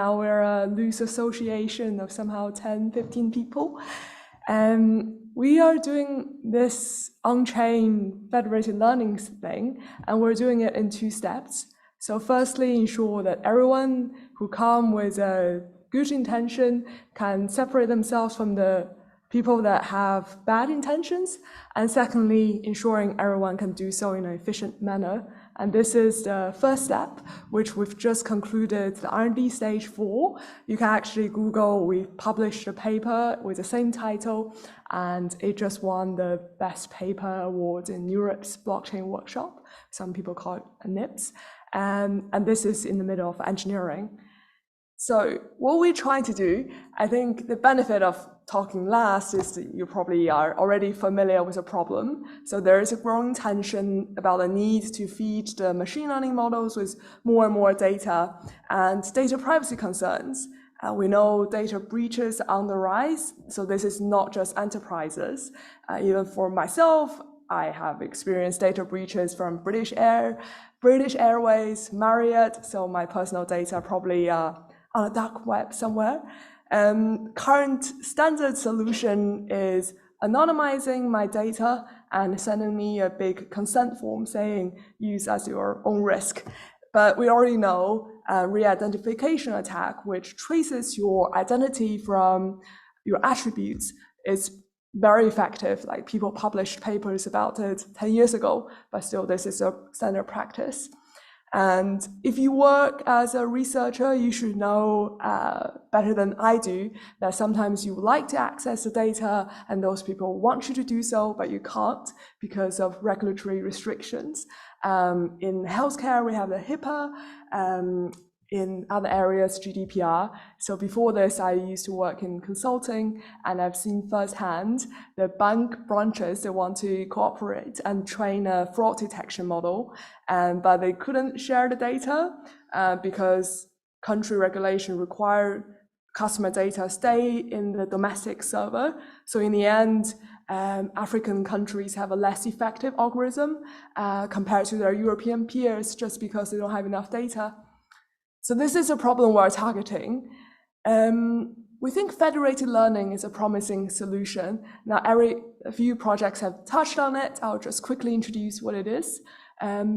Now we're a loose association of somehow 10, 15 people. We are doing this on-chain federated learning thing, and we're doing it in 2 steps. So firstly, ensure that everyone who come with a good intention can separate themselves from the people that have bad intentions. And secondly, ensuring everyone can do so in an efficient manner. And this is the first step, which we've just concluded the R&D stage for. You can actually Google, we published a paper with the same title, and it just won the Best Paper Award in Europe's blockchain workshop. Some people call it a NIPS. And this is in the middle of engineering. So what we're trying to do, I think the benefit of talking last is that you probably are already familiar with the problem. So there is a growing tension about the need to feed the machine learning models with more and more data and data privacy concerns. We know data breaches are on the rise, so this is not just enterprises. Even for myself, I have experienced data breaches from British Airways, Marriott, so my personal data probably on a dark web somewhere. Current standard solution is anonymizing my data and sending me a big consent form saying use as your own risk. But we already know re-identification attack, which traces your identity from your attributes, is very effective. Like people published papers about it 10 years ago, but still this is a standard practice. And if you work as a researcher, you should know better than I do that sometimes you would like to access the data and those people want you to do so, but you can't because of regulatory restrictions. In healthcare, we have the HIPAA. In other areas, GDPR. So before this, I used to work in consulting, and I've seen firsthand the bank branches, they want to cooperate and train a fraud detection model, but they couldn't share the data because country regulation required customer data stay in the domestic server. So in the end, African countries have a less effective algorithm compared to their European peers just because they don't have enough data. So this is a problem we're targeting. We think federated learning is a promising solution. Now, a few projects have touched on it. I'll just quickly introduce what it is.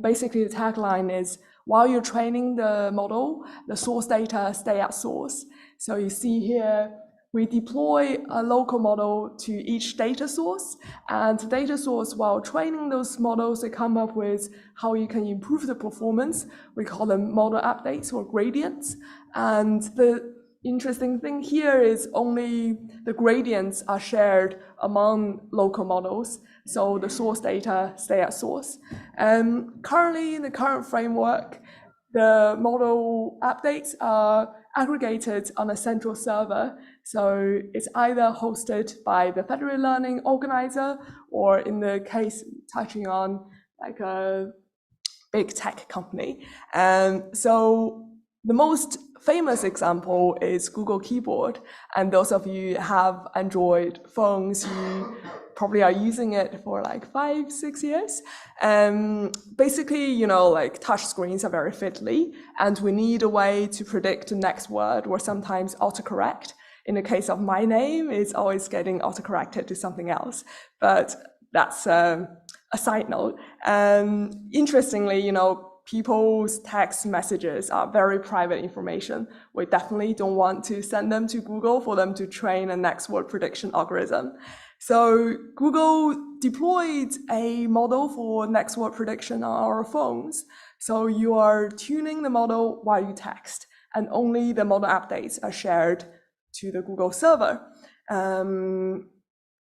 Basically, the tagline is, while you're training the model, the source data stay at source. So you see here, we deploy a local model to each data source, and the data source, while training those models, they come up with how you can improve the performance. We call them model updates or gradients. And the interesting thing here is only the gradients are shared among local models. So the source data stay at source. Currently, in the current framework, the model updates are aggregated on a central server. So it's either hosted by the Federated Learning organizer, or in the case touching on like a big tech company. So the most famous example is Google Keyboard. And those of you who have Android phones, you probably are using it for like 5-6 years. Basically, like touch screens are very fiddly, and we need a way to predict the next word or sometimes autocorrect. In the case of my name, it's always getting autocorrected to something else, but that's a side note. Interestingly, people's text messages are very private information. We definitely don't want to send them to Google for them to train a next word prediction algorithm. So Google deployed a model for next word prediction on our phones. So you are tuning the model while you text, and only the model updates are shared to the Google server.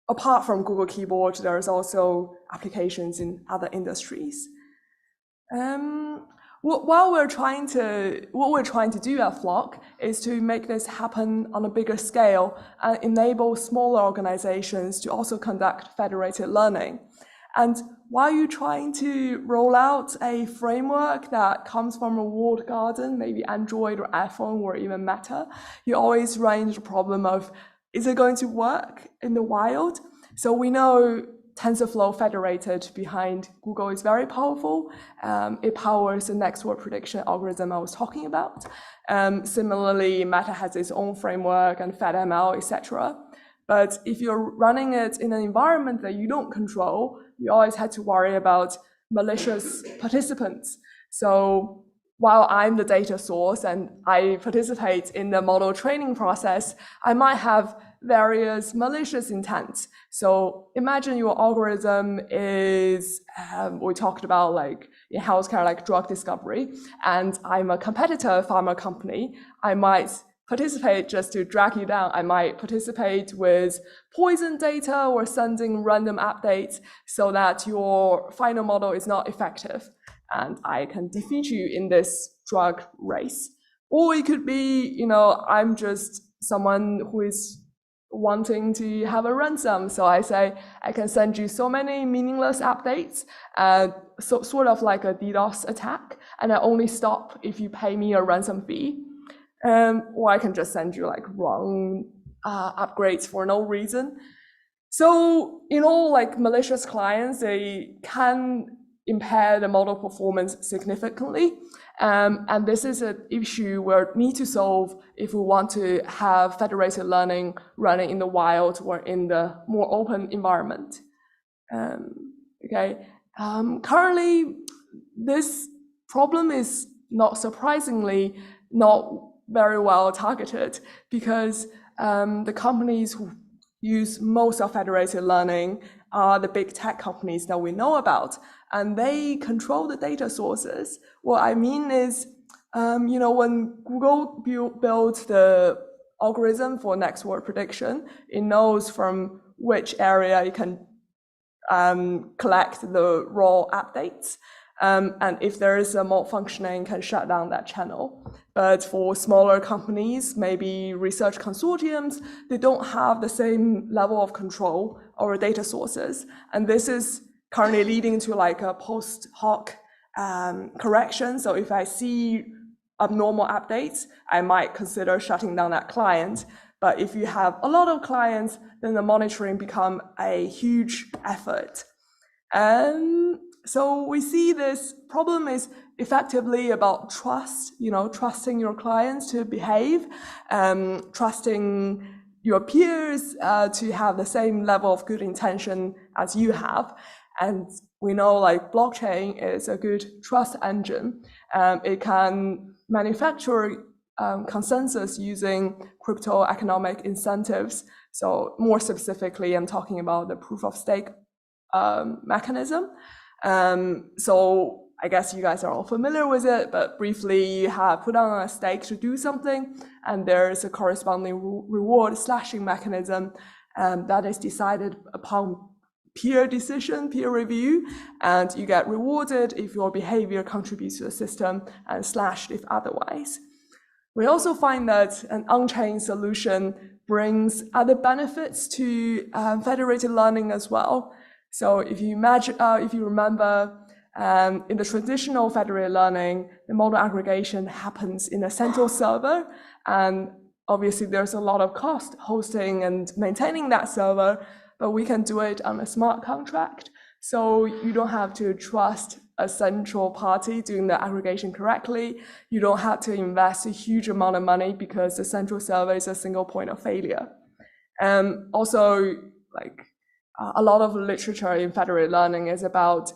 Apart from Google Keyboard, there's also applications in other industries. What we're trying to do at Flock is to make this happen on a bigger scale and enable smaller organizations to also conduct federated learning. And while you're trying to roll out a framework that comes from a walled garden, maybe Android or iPhone or even Meta, you always run into the problem of, is it going to work in the wild? So we know TensorFlow federated behind Google is very powerful. It powers the next word prediction algorithm I was talking about. Similarly, Meta has its own framework and FedML, etc. But if you're running it in an environment that you don't control, you always had to worry about malicious participants. So while I'm the data source and I participate in the model training process, I might have various malicious intents. So imagine your algorithm is, we talked about like in healthcare, like drug discovery, and I'm a competitor pharma company. I might participate just to drag you down. I might participate with poison data or sending random updates so that your final model is not effective. And I can defeat you in this drug race. Or it could be, I'm just someone who is wanting to have a ransom. So I say, I can send you so many meaningless updates, so sort of like a DDoS attack, and I only stop if you pay me a ransom fee. Or I can just send you like wrong upgrades for no reason. So, like malicious clients, they can impair the model performance significantly. And this is an issue we need to solve if we want to have federated learning running in the wild or in the more open environment. Currently, this problem is not surprisingly not very well targeted because the companies who use most of federated learning are the big tech companies that we know about, and they control the data sources. What I mean is, when Google built the algorithm for next word prediction, it knows from which area it can collect the raw updates. And if there is a malfunctioning, can shut down that channel. But for smaller companies, maybe research consortiums, they don't have the same level of control over data sources. And this is currently leading to like a post hoc correction. So if I see abnormal updates, I might consider shutting down that client. But if you have a lot of clients, then the monitoring become a huge effort. So we see this problem is effectively about trust, trusting your clients to behave, trusting your peers to have the same level of good intention as you have. And we know like blockchain is a good trust engine. It can manufacture consensus using crypto economic incentives. So more specifically, I'm talking about the proof of stake mechanism. So I guess you guys are all familiar with it, but briefly, you have put on a stake to do something, and there's a corresponding reward slashing mechanism that is decided upon peer decision, peer review, and you get rewarded if your behavior contributes to the system and slashed if otherwise. We also find that an on-chain solution brings other benefits to federated learning as well. So if you remember, in the traditional federated learning, the model aggregation happens in a central server, and obviously there's a lot of cost hosting and maintaining that server, but we can do it on a smart contract. So you don't have to trust a central party doing the aggregation correctly. You don't have to invest a huge amount of money because the central server is a single point of failure. Also, a lot of literature in federated learning is about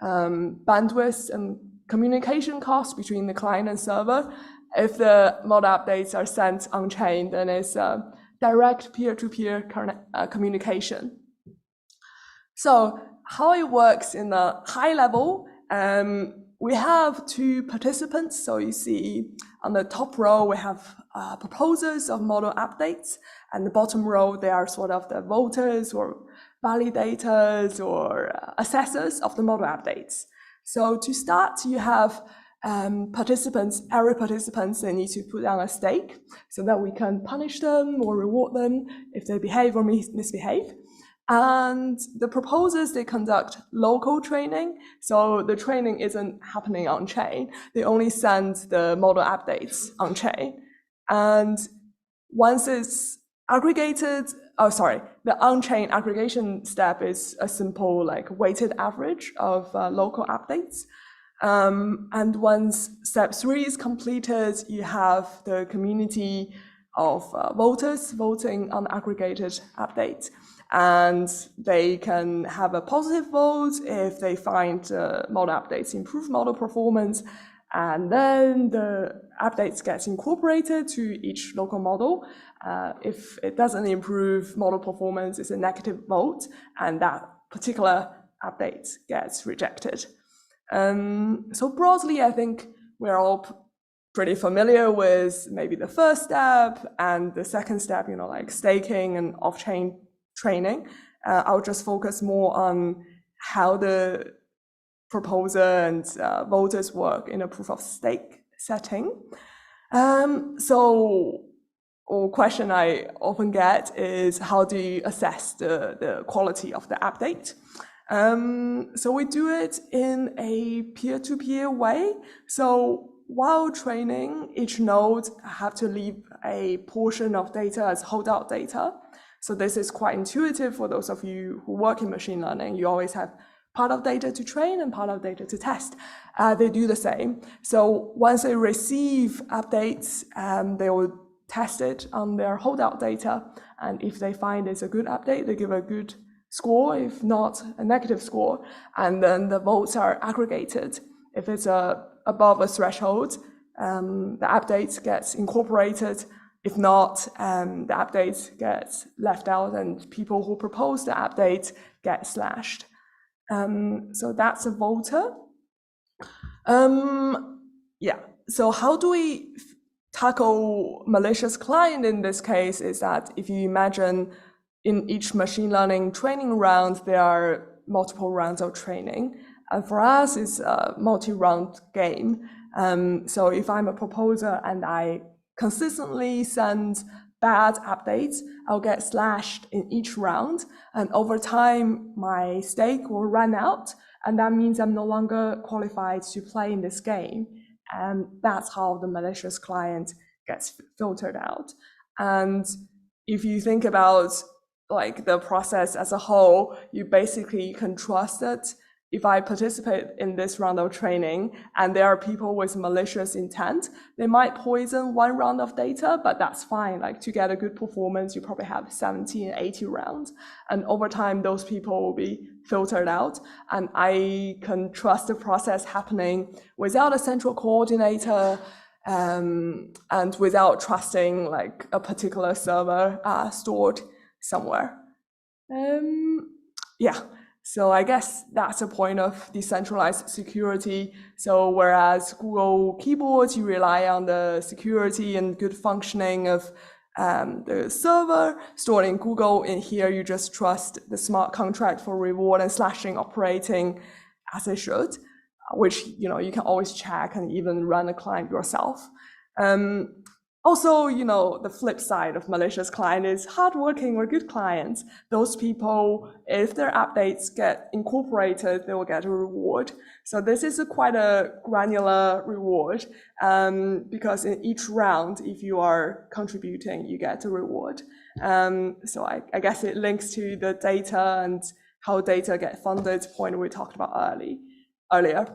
bandwidth and communication costs between the client and server. If the model updates are sent on-chain, then it's direct peer-to-peer communication. So how it works in a high level, we have two participants. So you see on the top row, we have proposers of model updates, and the bottom row, they are sort of the voters or validators or assessors of the model updates. So to start, you have participants, every participants, they need to put down a stake so that we can punish them or reward them if they behave or misbehave. And the proposers, they conduct local training. So the training isn't happening on chain. They only send the model updates on chain. And once it's aggregated, the on-chain aggregation step is a simple like weighted average of local updates. And once step 3 is completed, you have the community of voters voting on aggregated updates. And they can have a positive vote if they find model updates improve model performance. And then the updates get incorporated to each local model. If it doesn't improve model performance, it's a negative vote, and that particular update gets rejected. So broadly, I think we're all pretty familiar with maybe the first step and the second step, like staking and off-chain training. I'll just focus more on how the proposer and voters work in a proof of stake setting. So a question I often get is, how do you assess the quality of the update? So we do it in a peer-to-peer way. So while training, each node have to leave a portion of data as holdout data. So this is quite intuitive for those of you who work in machine learning. You always have part of data to train and part of data to test. They do the same. So once they receive updates, they will test it on their holdout data. And if they find it's a good update, they give a good score, if not a negative score. And then the votes are aggregated. If it's above a threshold, the update gets incorporated. If not, the update gets left out and people who propose the update get slashed. So that's a voter. Yeah, so how do we tackle malicious client in this case is that if you imagine in each machine learning training round, there are multiple rounds of training. And for us, it's a multi-round game. So if I'm a proposer and I consistently send bad updates, I'll get slashed in each round. And over time, my stake will run out. And that means I'm no longer qualified to play in this game. And that's how the malicious client gets filtered out. And if you think about like the process as a whole, you basically can trust that if I participate in this round of training and there are people with malicious intent, they might poison one round of data, but that's fine. Like to get a good performance, you probably have 70 and 80 rounds. And over time, those people will be filtered out. And I can trust the process happening without a central coordinator and without trusting like a particular server stored somewhere. Yeah. So I guess that's a point of decentralized security. So whereas Google keyboards, you rely on the security and good functioning of the server stored in Google, in here you just trust the smart contract for reward and slashing operating as it should, which you can always check and even run a client yourself. Also, the flip side of malicious client is hardworking or good clients. Those people, if their updates get incorporated, they will get a reward. So this is quite a granular reward because in each round, if you are contributing, you get a reward. So I guess it links to the data and how data get funded point we talked about earlier.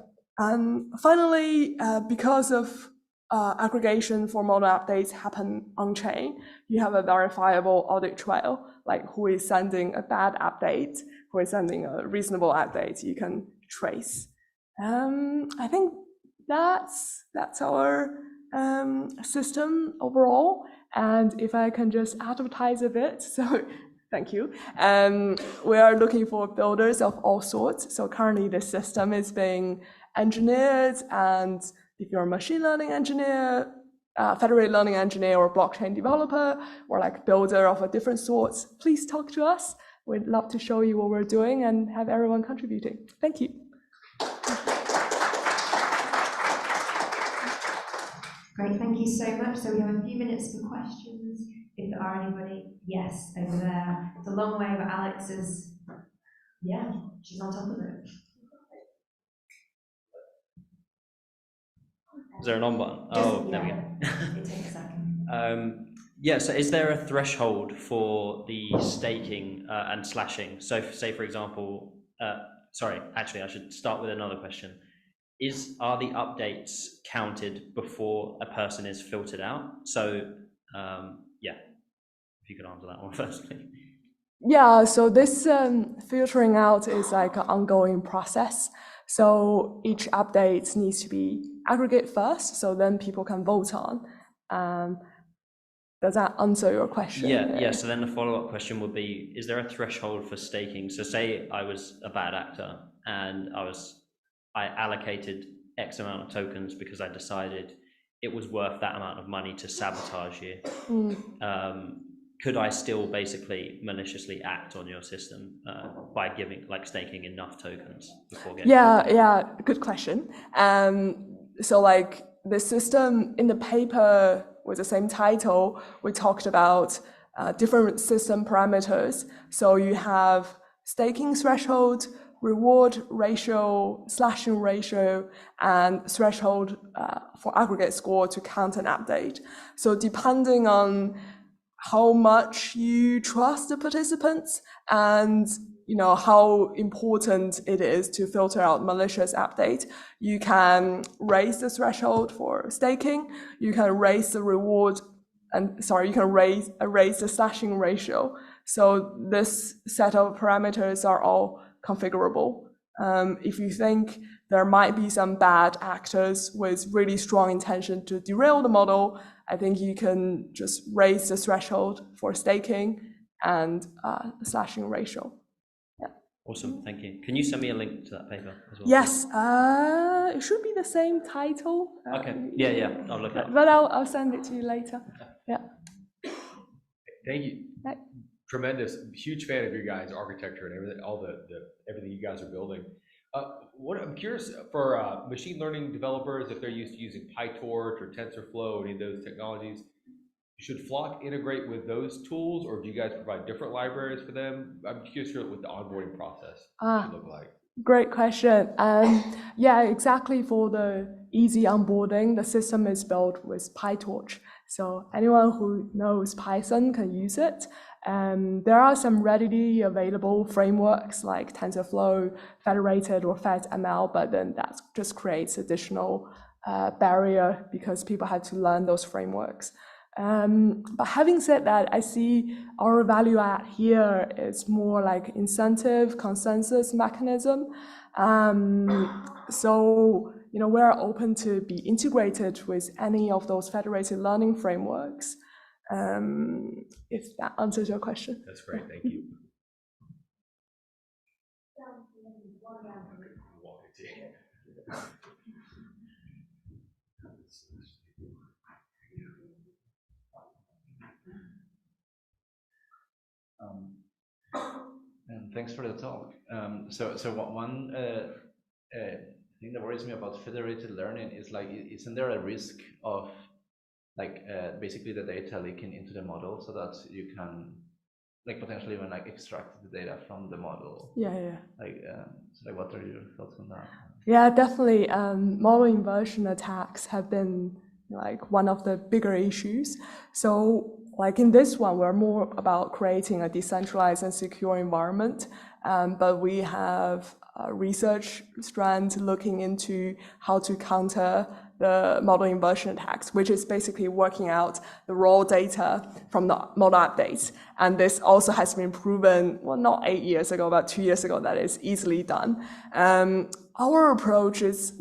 Finally, because of aggregation for model updates happen on-chain, you have a verifiable audit trail, like who is sending a bad update, who is sending a reasonable update, you can trace. I think that's our system overall. And if I can just advertise a bit, so thank you. We are looking for builders of all sorts. So currently this system is being engineered, and if you're a machine learning engineer, federated learning engineer, or blockchain developer, or like builder of a different sorts, please talk to us. We'd love to show you what we're doing and have everyone contributing. Thank you. Great, thank you so much. So we have a few minutes for questions, if there are anybody. Yes, over there. It's a long way, but Alex is, yeah, she's on top of it. Is there an on button? Just, oh, yeah, there we go. It takes a second. Yeah, so is there a threshold for the staking and slashing? So say, for example, sorry, actually, I should start with another question. Are the updates counted before a person is filtered out? So yeah, if you could answer that one first, please. Yeah, so this filtering out is like an ongoing process. So each update needs to be aggregate first, so then people can vote on. Does that answer your question? Yeah. So then the follow-up question would be, is there a threshold for staking? So say I was a bad actor and I allocated X amount of tokens because I decided it was worth that amount of money to sabotage you. Could I still basically maliciously act on your system by staking enough tokens before getting? Yeah, good question. So like the system in the paper with the same title, we talked about different system parameters. So you have staking threshold, reward ratio, slashing ratio, and threshold for aggregate score to count an update. So depending on how much you trust the participants and how important it is to filter out malicious update, you can raise the threshold for staking, you can raise the reward, you can raise the slashing ratio. So this set of parameters are all configurable. If you think there might be some bad actors with really strong intention to derail the model, I think you can just raise the threshold for staking and slashing ratio. Yeah. Awesome, thank you. Can you send me a link to that paper as well? Yes, it should be the same title. Okay, yeah, I'll look it up. But I'll send it to you later. Yeah. Thank you. Right. Tremendous, huge fan of your guys' architecture and everything, everything you guys are building. What I'm curious for machine learning developers, if they're used to using PyTorch or TensorFlow, any of those technologies, should Flock integrate with those tools, or do you guys provide different libraries for them? I'm curious what the onboarding process should look like. Great question. Yeah, exactly. For the easy onboarding, the system is built with PyTorch. So anyone who knows Python can use it. There are some readily available frameworks like TensorFlow, Federated, or FedML, but then that just creates additional barrier because people have to learn those frameworks. But having said that, I see our value add here is more like incentive consensus mechanism. So we're open to be integrated with any of those federated learning frameworks. If that answers your question. That's great, thank you. And thanks for the talk. So one thing that worries me about federated learning is isn't there a risk of basically the data leaking into the model so that you can potentially even extract the data from the model? Yeah. So what are your thoughts on that? Yeah, definitely. Model inversion attacks have been one of the bigger issues. So in this one, we're more about creating a decentralized and secure environment. But we have a research strand looking into how to counter the model inversion attacks, which is basically working out the raw data from the model updates. And this also has been proven, well, not 8 years ago, but 2 years ago, that is easily done. Our approach is,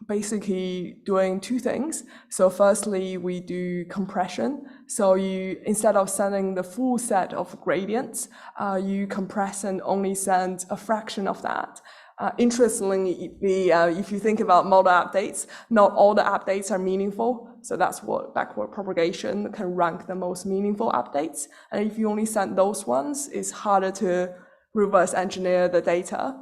basically doing two things. So firstly, we do compression. So instead of sending the full set of gradients, you compress and only send a fraction of that. Interestingly, if you think about model updates, not all the updates are meaningful. So that's what backward propagation can rank the most meaningful updates. And if you only send those ones, it's harder to reverse engineer the data.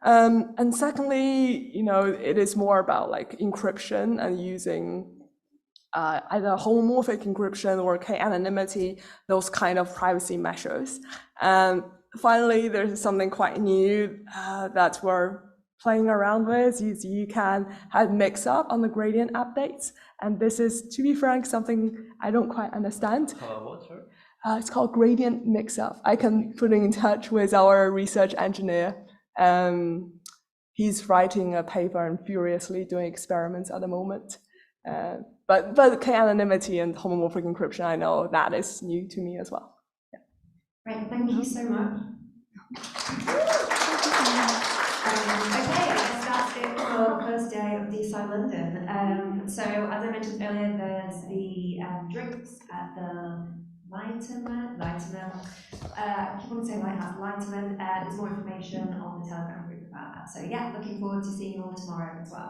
And secondly, it is more about encryption and using either homomorphic encryption or k-anonymity, those kind of privacy measures. And finally, there's something quite new that we're playing around with. You can have mix-up on the gradient updates. And this is, to be frank, something I don't quite understand. What, sorry? It's called gradient mix-up. I can put in touch with our research engineer. He's writing a paper and furiously doing experiments at the moment. But k-anonymity and homomorphic encryption, I know that is new to me as well. Yeah. Great, thank you so much. Okay, I guess that's it for the first day of DSI London. So as I mentioned earlier, there's the drinks at the Leiterman. I keep wanting to say Lighthouse, Leiterman. There's more information on the Telegram group about that. So yeah, looking forward to seeing you all tomorrow as well.